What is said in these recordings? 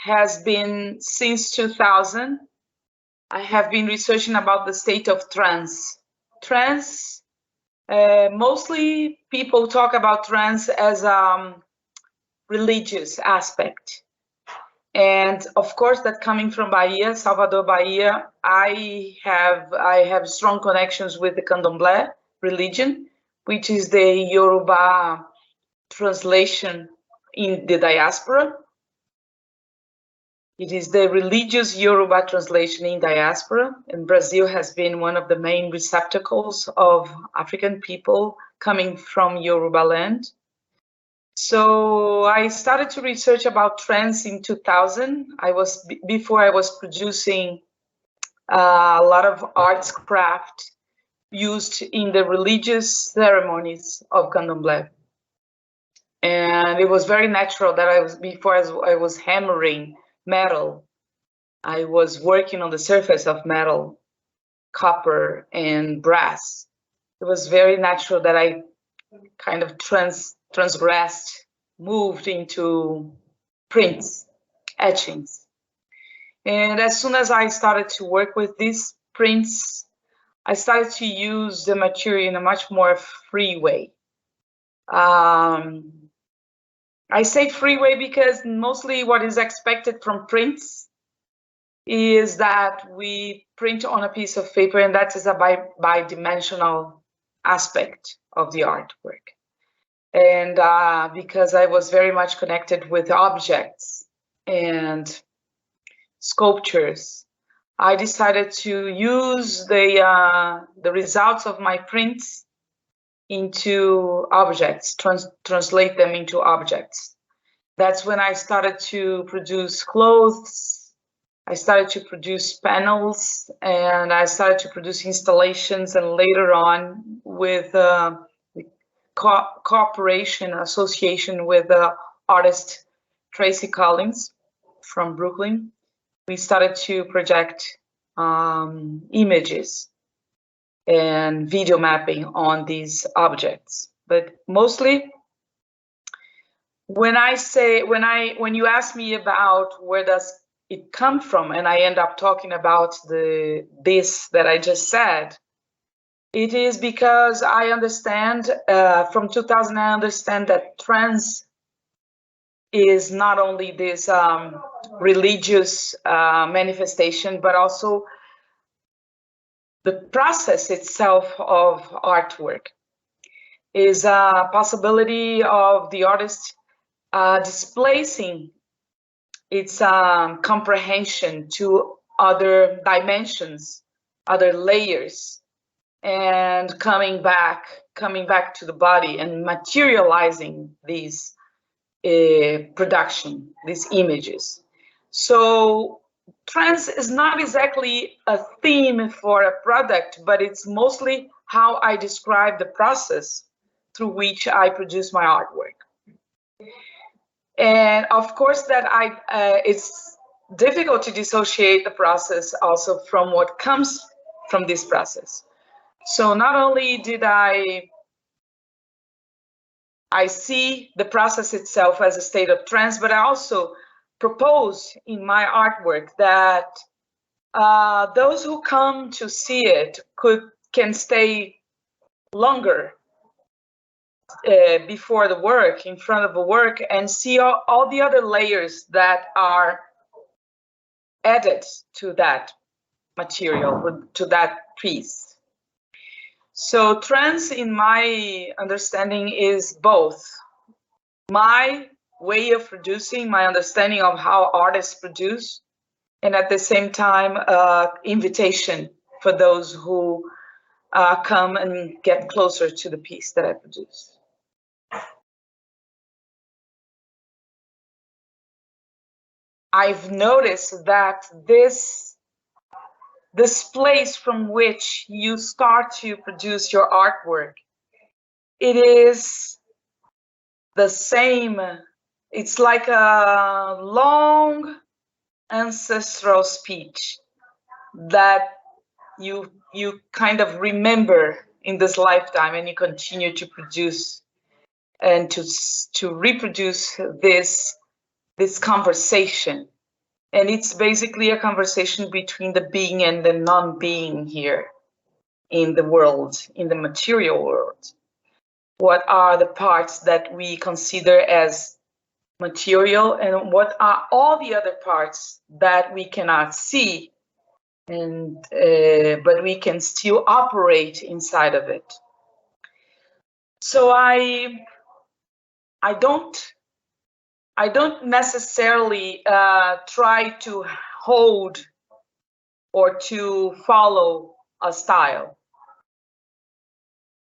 has been since 2000. I have been researching about the state of trance. Trance, mostly people talk about trance as a religious aspect. And of course, that coming from Bahia, Salvador, Bahia, I have strong connections with the Candomblé religion, which is the Yoruba translation in the diaspora. It is the religious Yoruba translation in diaspora, and Brazil has been one of the main receptacles of African people coming from Yoruba land. So I started to research about trance in 2000. Before I was producing a lot of arts craft used in the religious ceremonies of Candomblé. And it was very natural that before I was hammering metal, I was working on the surface of metal, copper and brass. It was very natural that I kind of transgressed, moved into prints, etchings. And as soon as I started to work with these prints, I started to use the material in a much more free way. I say free way because mostly what is expected from prints is that we print on a piece of paper, and that is a bidimensional aspect of the artwork. And because I was very much connected with objects and sculptures, I decided to use the results of my prints into objects, translate them into objects. That's when I started to produce clothes, I started to produce panels, and I started to produce installations, and later on with cooperation, association with the artist Tracy Collins from Brooklyn, we started to project images and video mapping on these objects. But mostly, when you ask me about where does it come from, and I end up talking about this that I just said, it is because I understand from 2000, I understand that trance is not only this religious manifestation, but also the process itself of artwork is a possibility of the artist displacing its comprehension to other dimensions, other layers, and coming back to the body and materializing these production, these images. So trance is not exactly a theme for a product, but it's mostly how I describe the process through which I produce my artwork. And of course that it's difficult to dissociate the process also from what comes from this process. So not only did I see the process itself as a state of trance, but I also propose in my artwork that those who come to see it can stay longer before the work, in front of the work, and see all the other layers that are added to that material, to that piece. So trance, in my understanding, is both my way of producing, my understanding of how artists produce, and at the same time, invitation for those who come and get closer to the piece that I produce. I've noticed that this place from which you start to produce your artwork, it is the same. It's like a long ancestral speech that you kind of remember in this lifetime, and you continue to produce and to reproduce this conversation And it's basically a conversation between the being and the non-being here in the world, in the material world. What are the parts that we consider as material, and what are all the other parts that we cannot see, and but we can still operate inside of it. So I don't necessarily try to hold or to follow a style.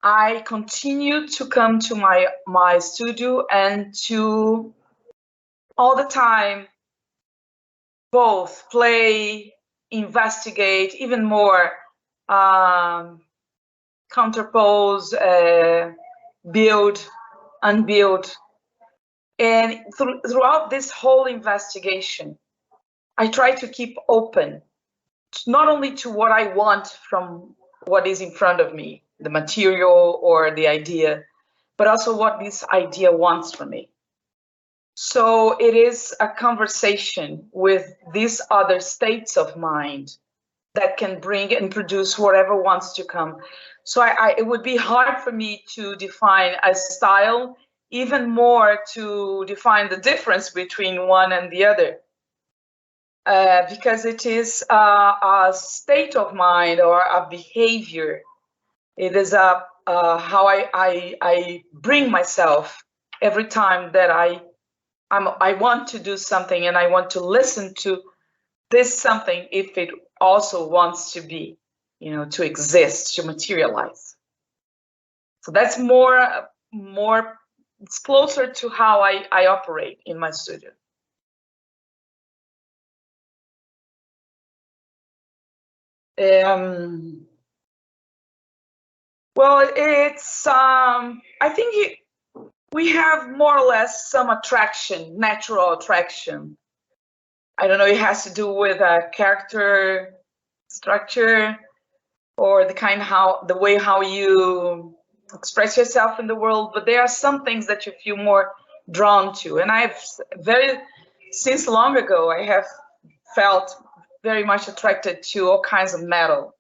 I continue to come to my studio and to all the time both play, investigate, even more, counterpose, build, unbuild. And throughout this whole investigation, I try to keep open, not only to what I want from what is in front of me, the material or the idea, but also what this idea wants from me. So it is a conversation with these other states of mind that can bring and produce whatever wants to come. So it would be hard for me to define a style, even more to define the difference between one and the other. Because it is a state of mind or a behavior. It is how I bring myself every time that I want to do something, and I want to listen to this something if it also wants to be, to exist, to materialize. So that's more, it's closer to how I operate in my studio. Well, it's, I think we have more or less some attraction, natural attraction. I don't know, it has to do with a character structure or the way how you express yourself in the world, but there are some things that you feel more drawn to. And since long ago, I have felt very much attracted to all kinds of metal.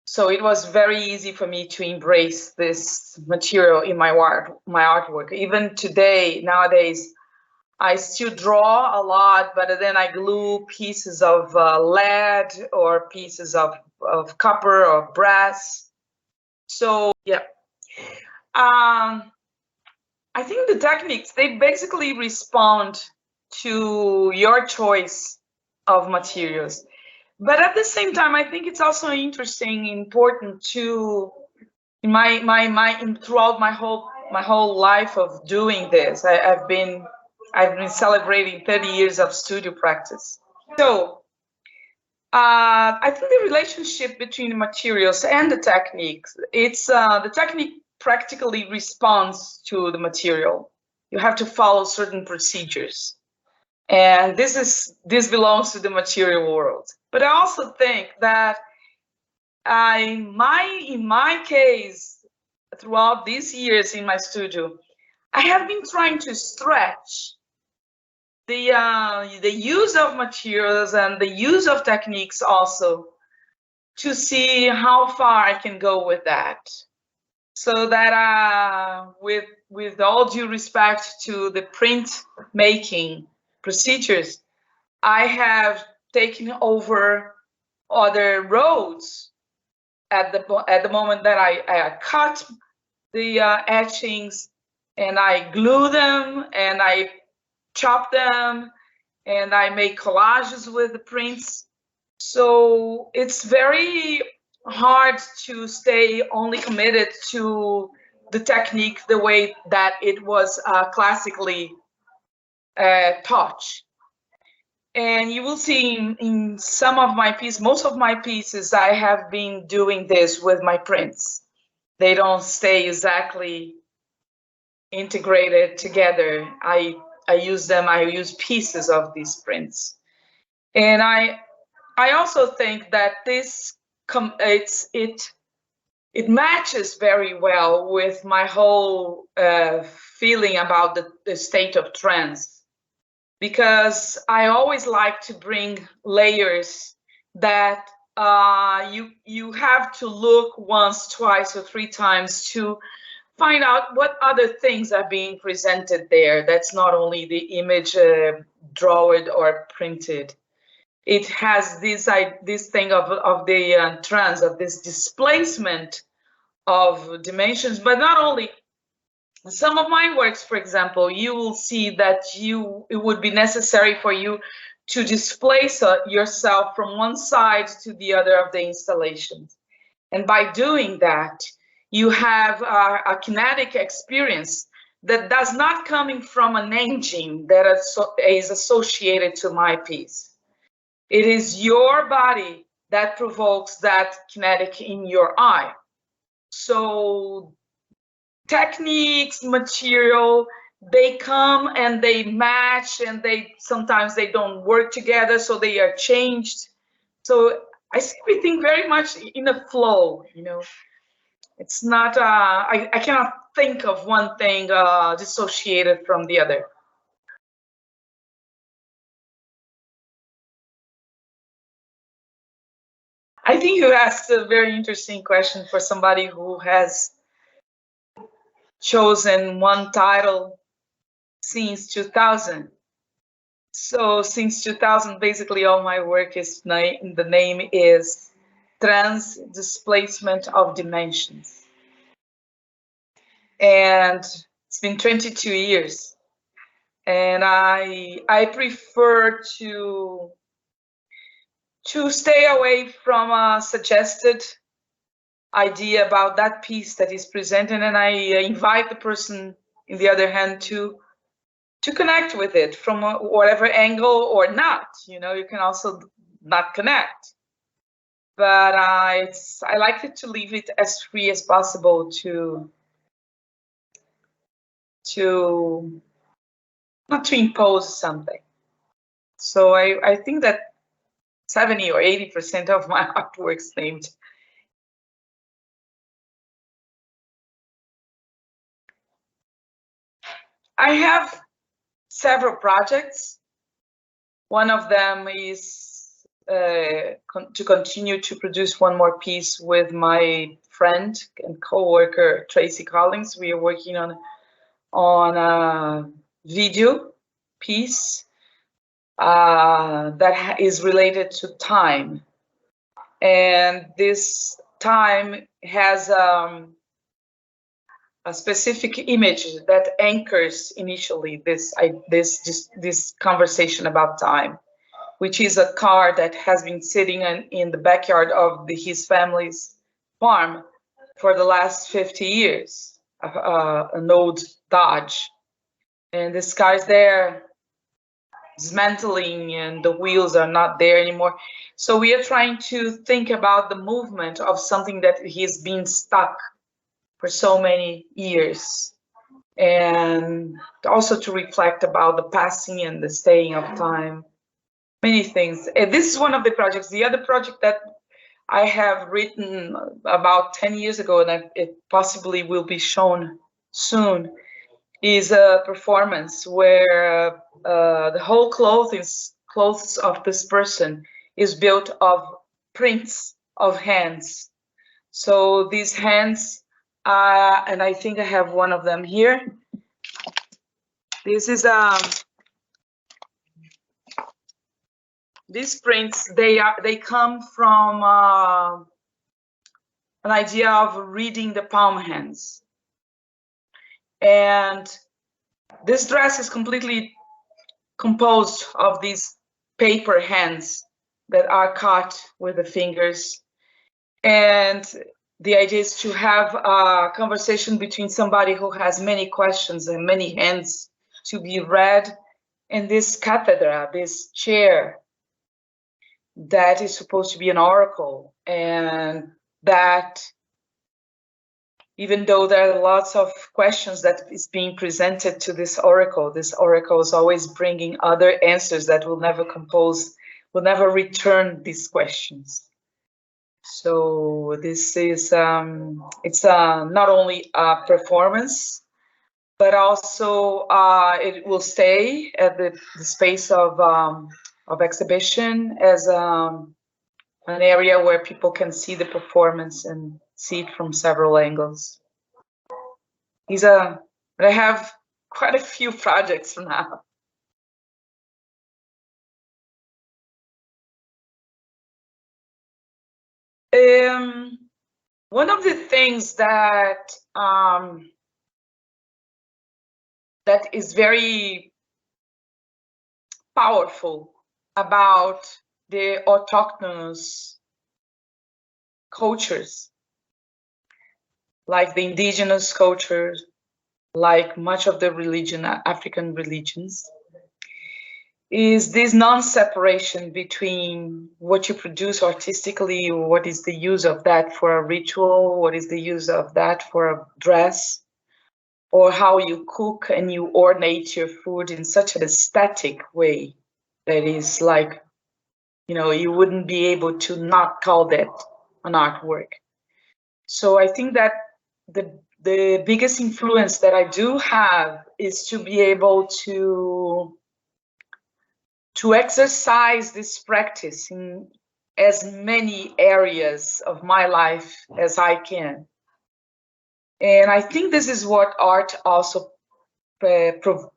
So it was very easy for me to embrace this material in my artwork. Even today, nowadays, I still draw a lot, but then I glue pieces of lead or pieces of copper or brass. So yeah, I think the techniques, they basically respond to your choice of materials. But at the same time, I think it's also interesting, important to, throughout my whole life of doing this, I've been celebrating 30 years of studio practice. So I think the relationship between the materials and the techniques, it's the technique practically responds to the material. You have to follow certain procedures. And this belongs to the material world. But I also think that in my case, throughout these years in my studio, I have been trying to stretch the use of materials and the use of techniques also, to see how far I can go with that. So that with all due respect to the print making procedures, I have taken over other roads at the moment that I cut the etchings, and I glue them, and I chop them, and I make collages with the prints. So it's very hard to stay only committed to the technique the way that it was classically taught. And you will see in some of my pieces, most of my pieces, I have been doing this with my prints. They don't stay exactly integrated together. I use pieces of these prints. And I also think that this it matches very well with my whole feeling about the state of trance. because I always like to bring layers that you have to look once, twice, or three times to find out what other things are being presented there. That's not only the image drawn or printed. It has this thing of the trans, of this displacement of dimensions, but not only. Some of my works, for example, you will see that it would be necessary for you to displace yourself from one side to the other of the installation. And by doing that, you have a kinetic experience that does not coming from an engine that is associated to my piece. It is your body that provokes that kinetic in your eye. So techniques, material, they come and they match, and sometimes they don't work together, so they are changed. So I see everything very much in a flow, you know. It's not, I cannot think of one thing dissociated from the other. I think you asked a very interesting question for somebody who has chosen one title since 2000. So since 2000, basically all my work is, the name is Trans Displacement of Dimensions. And it's been 22 years. And I prefer to stay away from a suggested idea about that piece that is presented, and I invite the person, in the other hand, to connect with it from whatever angle or not. You know, you can also not connect. But I like it to leave it as free as possible to not to impose something. So I think that 70 or 80% of my artwork's named. I have several projects. One of them is to continue to produce one more piece with my friend and co-worker Tracy Collins. We are working on a video piece that is related to time, and this time has a specific image that anchors initially this conversation about time, which is a car that has been sitting in the backyard of his family's farm for the last 50 years, an old Dodge. And this car's there, dismantling, and the wheels are not there anymore. So we are trying to think about the movement of something that has been stuck for so many years, and also to reflect about the passing and the staying of time, many things. And this is one of the projects. The other project that I have written about 10 years ago, and it possibly will be shown soon, is a performance where the whole clothes of this person is built of prints of hands. So these hands, and I think I have one of them here. This is these prints. They come from an idea of reading the palm hands, and this dress is completely composed of these paper hands that are cut with the fingers. And the idea is to have a conversation between somebody who has many questions and many hands to be read, and this cathedra, this chair that is supposed to be an oracle, and that even though there are lots of questions that is being presented to this oracle is always bringing other answers that will never return these questions. So this is, it's not only a performance, but also it will stay at the space of exhibition as an area where people can see the performance and see it from several angles. I have quite a few projects now. One of the things that that is very powerful about the autochthonous cultures, like the indigenous cultures, like much of the African religions, is this non-separation between what you produce artistically, what is the use of that for a ritual, what is the use of that for a dress, or how you cook and you ornate your food in such an aesthetic way that is like, you know, you wouldn't be able to not call that an artwork. So I think that the biggest influence that I do have is to be able to exercise this practice in as many areas of my life as I can. And I think this is what art also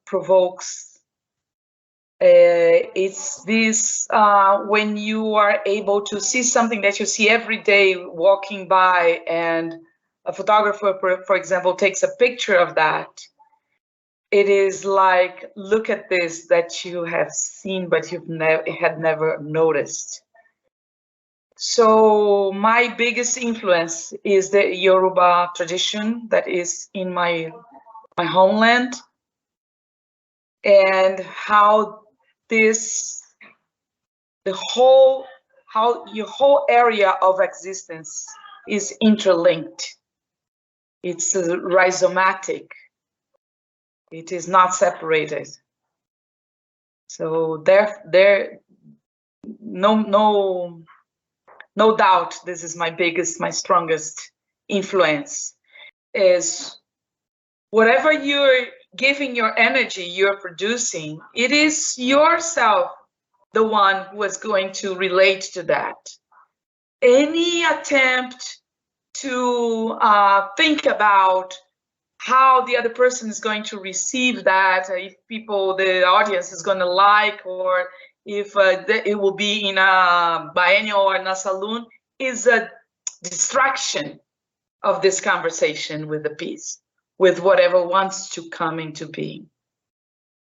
provokes. It's this, when you are able to see something that you see every day walking by, and a photographer, for example, takes a picture of that, it is like, look at this that you have seen, but you've never noticed. So my biggest influence is the Yoruba tradition that is in my homeland, and how how your whole area of existence is interlinked. It's rhizomatic. It is not separated. So no doubt, this is my strongest influence, is whatever you're giving your energy, you're producing, it is yourself the one who is going to relate to that. Any attempt to think about how the other person is going to receive that, if the audience is going to like, or if it will be in a biennial or in a saloon, is a distraction of this conversation with the piece, with whatever wants to come into being.